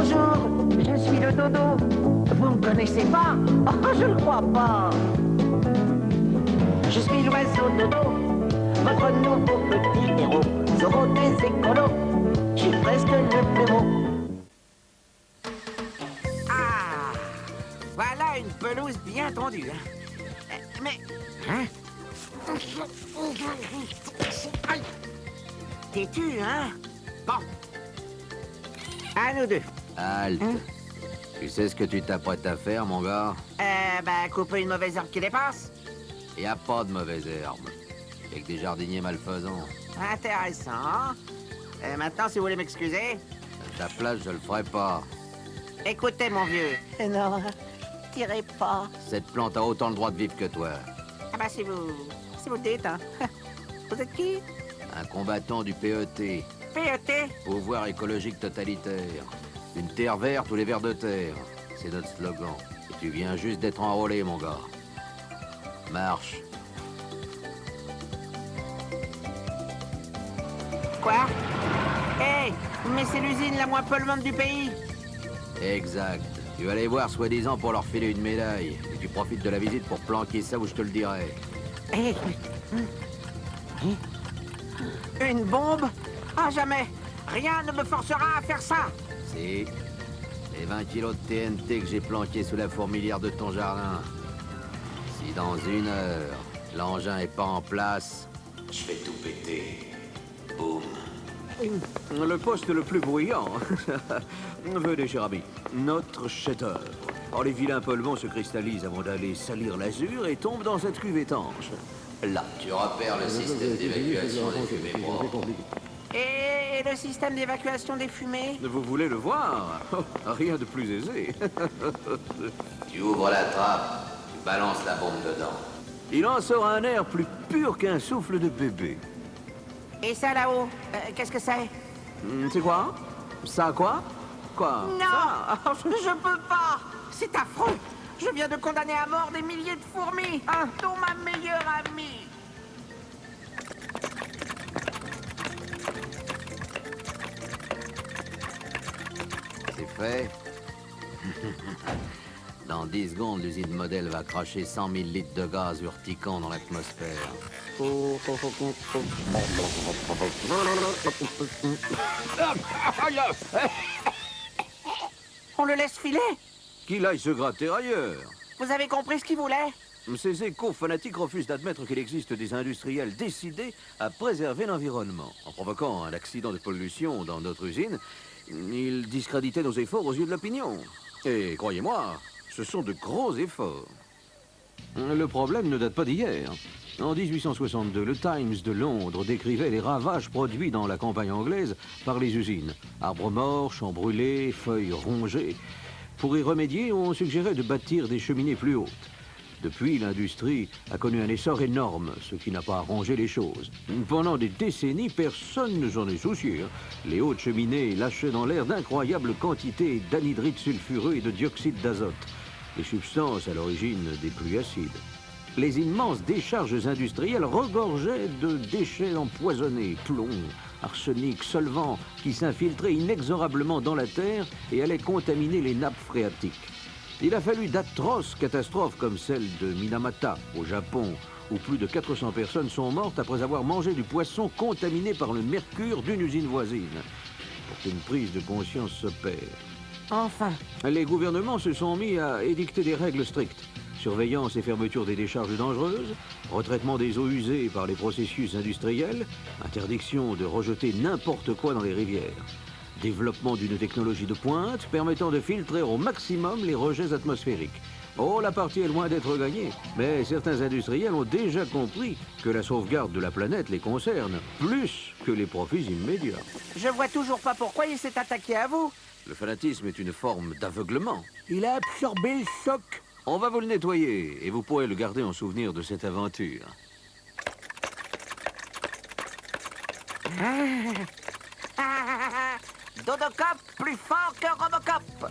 Bonjour, je suis le dodo. Vous me connaissez pas? Oh, je ne crois pas. Je suis l'oiseau dodo, votre nouveau petit héros. Zorro des écolos, je suis presque le plus beau. Ah, voilà une pelouse bien tendue. Mais... Hein? Aïe. T'es-tu, hein? Bon. À nous deux. Halte. Hein? Tu sais ce que tu t'apprêtes à faire, mon gars? Couper une mauvaise herbe qui dépasse. Y a pas de mauvaise herbe. Y'a que des jardiniers malfaisants. Intéressant. Maintenant, si vous voulez m'excuser, À ta place, je le ferai pas. écoutez, mon vieux. Non, tirez pas. Cette plante a autant le droit de vivre que toi. Ah bah, si vous le dites, hein. Vous êtes qui? Un combattant du PET, PET? pouvoir écologique totalitaire. Une terre verte ou les vers de terre. C'est notre slogan. Et tu viens juste d'être enrôlé, mon gars. Marche. Quoi? Hé, mais c'est l'usine la moins polluante du pays. Exact. Tu vas aller voir soi-disant pour leur filer une médaille. Et tu profites de la visite pour planquer ça où je te le dirai. Hé. Une bombe? Ah, jamais. Rien ne me forcera à faire ça. Si. Les 20 kilos de TNT que j'ai planqués sous la fourmilière de ton jardin. Si dans 1 heure, l'engin est pas en place, je fais tout péter. Boum. Le poste le plus bruyant. Venez, cher ami. Notre chef-d'œuvre. Oh, les vilains polluants se cristallisent avant d'aller salir l'azur et tombent dans cette cuve étanche. Là. Tu repères le système d'évacuation des fumées propres. Et le système d'évacuation des fumées? Vous voulez le voir? Oh, rien de plus aisé. Tu ouvres la trappe, tu balances la bombe dedans. Il en sort un air plus pur qu'un souffle de bébé. Et ça là-haut, qu'est-ce que c'est? C'est quoi? Ça quoi? Quoi? Non! Ça? Je peux pas! C'est affreux! Je viens de condamner à mort des milliers de fourmis, dont ma meilleure amie! C'est fait. Dans 10 secondes, l'usine modèle va cracher 100 000 litres de gaz urticant dans l'atmosphère. On le laisse filer? Qu'il aille se gratter ailleurs. Vous avez compris ce qu'il voulait? Ces éco-fanatiques refusent d'admettre qu'il existe des industriels décidés à préserver l'environnement. En provoquant un accident de pollution dans notre usine, ils discréditaient nos efforts aux yeux de l'opinion. Et croyez-moi, ce sont de gros efforts. Le problème ne date pas d'hier. En 1862, le Times de Londres décrivait les ravages produits dans la campagne anglaise par les usines. Arbres morts, champs brûlés, feuilles rongées. Pour y remédier, on suggérait de bâtir des cheminées plus hautes. Depuis, l'industrie a connu un essor énorme, ce qui n'a pas arrangé les choses. Pendant des décennies, personne ne s'en est soucié. Les hautes cheminées lâchaient dans l'air d'incroyables quantités d'anhydride sulfureux et de dioxyde d'azote, les substances à l'origine des pluies acides. Les immenses décharges industrielles regorgeaient de déchets empoisonnés, plomb, arsenic, solvants, qui s'infiltraient inexorablement dans la terre et allaient contaminer les nappes phréatiques. Il a fallu d'atroces catastrophes comme celle de Minamata, au Japon, où plus de 400 personnes sont mortes après avoir mangé du poisson contaminé par le mercure d'une usine voisine. Pour qu'une prise de conscience s'opère. Enfin. Les gouvernements se sont mis à édicter des règles strictes. Surveillance et fermeture des décharges dangereuses, retraitement des eaux usées par les processus industriels, interdiction de rejeter n'importe quoi dans les rivières. Développement d'une technologie de pointe permettant de filtrer au maximum les rejets atmosphériques. Oh, la partie est loin d'être gagnée, mais certains industriels ont déjà compris que la sauvegarde de la planète les concerne, plus que les profits immédiats. Je vois toujours pas pourquoi il s'est attaqué à vous. Le fanatisme est une forme d'aveuglement. Il a absorbé le choc. On va vous le nettoyer, et vous pourrez le garder en souvenir de cette aventure. Dodocop plus fort que Robocop.